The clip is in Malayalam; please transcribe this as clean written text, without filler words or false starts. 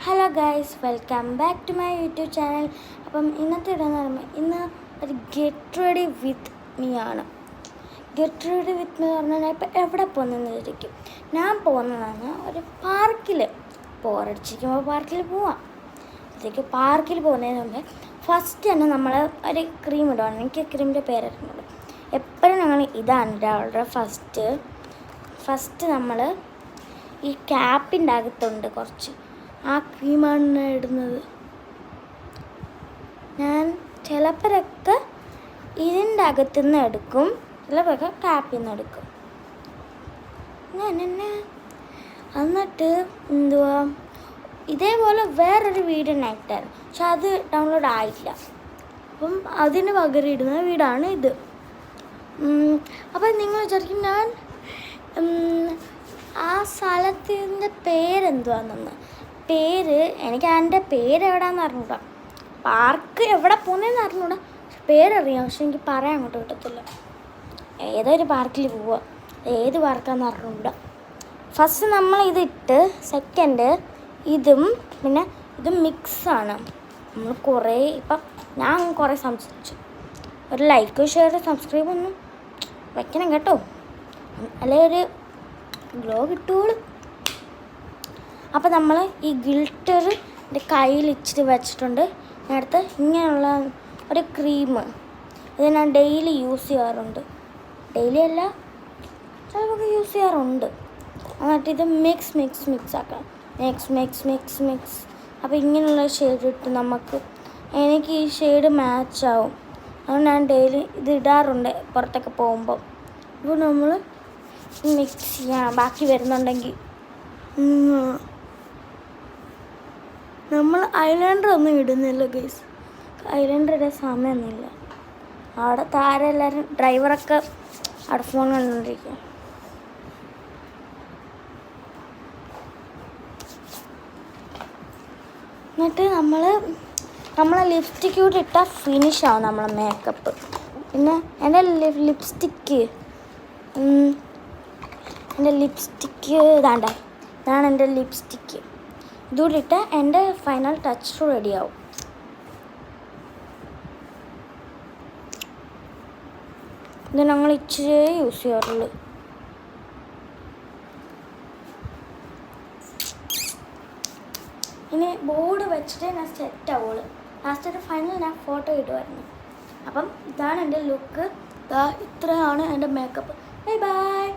Hello guys, welcome back to my YouTube channel. അപ്പം ഇന്നത്തെ ഇതെന്ന് പറയുമ്പോൾ ഇന്ന് ഒരു ഗെറ്റ് റെഡി വിത്ത് മീ ആണ്. ഗെറ്റ് റെഡി വിത്ത് മീ എന്ന് പറഞ്ഞാൽ ഞാൻ ഇപ്പോൾ എവിടെ പോകുന്നതെന്ന് വിചാരിക്കും. ഞാൻ പോകുന്നതാണ് ഒരു പാർക്കിൽ. ബോറടിച്ചിരിക്കുമ്പോൾ പാർക്കിൽ പോവാം. അതിലേക്ക് പാർക്കിൽ പോകുന്നതിന് മുമ്പേ ഫസ്റ്റ് തന്നെ നമ്മൾ ഒരു ക്രീം ഇടുകയാണ്. എനിക്ക് ക്രീമിൻ്റെ പേരറിഞ്ഞുള്ളൂ. എപ്പോഴും ഞങ്ങൾ ഇതാണ് ഇടാറുള്ളത്. ഫസ്റ്റ് നമ്മൾ ഈ ക്യാപ്പിൻ്റെ അകത്തുണ്ട് കുറച്ച് ആ ക്രീമാണ് ഇടുന്നത്. ഞാൻ ചിലപ്പോഴൊക്കെ ഇതിൻ്റെ അകത്തുനിന്ന് എടുക്കും, ചിലപ്പോഴൊക്കെ ക്യാപ്പിൽ നിന്ന് എടുക്കും. എന്നിട്ട് ഇതേപോലെ വേറൊരു വീഡിയോ ഇട്ടായിരുന്നു, പക്ഷെ അത് ഡൗൺലോഡ് ആയില്ല. അപ്പം അതിന് പകരം ഇടുന്ന വീടാണ് ഇത്. അപ്പം നിങ്ങൾ വിചാരിക്കും ഞാൻ ആ സ്ഥലത്തിൻ്റെ പേരെന്തുവാണെന്ന്. എനിക്ക് അതിൻ്റെ പേരെവിടാന്ന് അറിഞ്ഞൂടാ. പാർക്ക് എവിടെ പോകുന്നതെന്ന് അറിഞ്ഞൂടാ, പക്ഷെ പേരറിയാം. പക്ഷെ എനിക്ക് പറയാൻ അങ്ങോട്ട് കിട്ടത്തില്ല. ഏതൊരു പാർക്കിൽ പോവുക, ഏത് പാർക്കാണെന്ന് അറിഞ്ഞൂടാ. ഫസ്റ്റ് നമ്മൾ ഇതിട്ട്, സെക്കൻഡ് ഇതും പിന്നെ ഇതും മിക്സാണ്. നമ്മൾ ഞാൻ കുറേ സംസാരിച്ചു. ഒരു ലൈക്ക്, ഷെയർ, സബ്സ്ക്രൈബ് ഒന്നും വയ്ക്കണം കേട്ടോ, അല്ലേ ഒരു ഗ്ലോ കിട്ടുള്ളൂ. അപ്പോൾ നമ്മൾ ഈ ഗിൽറ്റർ എൻ്റെ കയ്യിൽ ഇച്ചിരി വെച്ചിട്ടുണ്ട്. അടുത്ത് ഇങ്ങനെയുള്ള ഒരു ക്രീം, ഇത് ഞാൻ ഡെയിലി യൂസ് ചെയ്യാറുണ്ട്. ഡെയിലി അല്ല, ചിലപ്പോൾ യൂസ് ചെയ്യാറുണ്ട്. എന്നിട്ട് ഇത് മിക്സ് ആക്കാം. മിക്സ്. അപ്പോൾ ഇങ്ങനെയുള്ള ഷെയ്ഡ് ഇട്ട് എനിക്ക് ഈ ഷെയ്ഡ് മാച്ച് ആവും. അതുകൊണ്ട് ഞാൻ ഡെയിലി ഇത് ഇടാറുണ്ട് പുറത്തൊക്കെ പോകുമ്പോൾ. ഇപ്പോൾ നമ്മൾ മിക്സ് ചെയ്യണം. ബാക്കി വരുന്നുണ്ടെങ്കിൽ നമ്മൾ ഐലൈനർ ഒന്നും ഇടുന്നില്ല ഗൈസ്. ഐലൈനർ ഇടാൻ സമയമൊന്നുമില്ല. അവിടെ താഴെ എല്ലാവരും ഡ്രൈവറൊക്കെ അവിടെ ഫോൺ കണ്ടുകൊണ്ടിരിക്കുക. എന്നിട്ട് നമ്മളെ ലിപ്സ്റ്റിക്ക് കൂടി ഇട്ടാൽ ഫിനിഷ് ആവും നമ്മളെ മേക്കപ്പ്. പിന്നെ എൻ്റെ ലിപ്സ്റ്റിക്ക് ഇതാണ് എൻ്റെ ലിപ്സ്റ്റിക്ക്. ഇതുകൂടി ഇട്ടാൽ എൻ്റെ ഫൈനൽ ടച്ച് റെഡിയാവും. ഇത് ഞങ്ങൾ ഇച്ചിരി യൂസ് ചെയ്യാറുള്ളൂ. ഇനി ബോർഡ് വെച്ചിട്ട് ഞാൻ സെറ്റ് ആവുള്ളൂ. ലാസ്റ്റ് ഫൈനൽ ഞാൻ ഫോട്ടോ ഇടുമായിരുന്നു. അപ്പം ഇതാണ് എൻ്റെ ലുക്ക്. ഇത്രയാണ് എൻ്റെ മേക്കപ്പ്. ബൈ.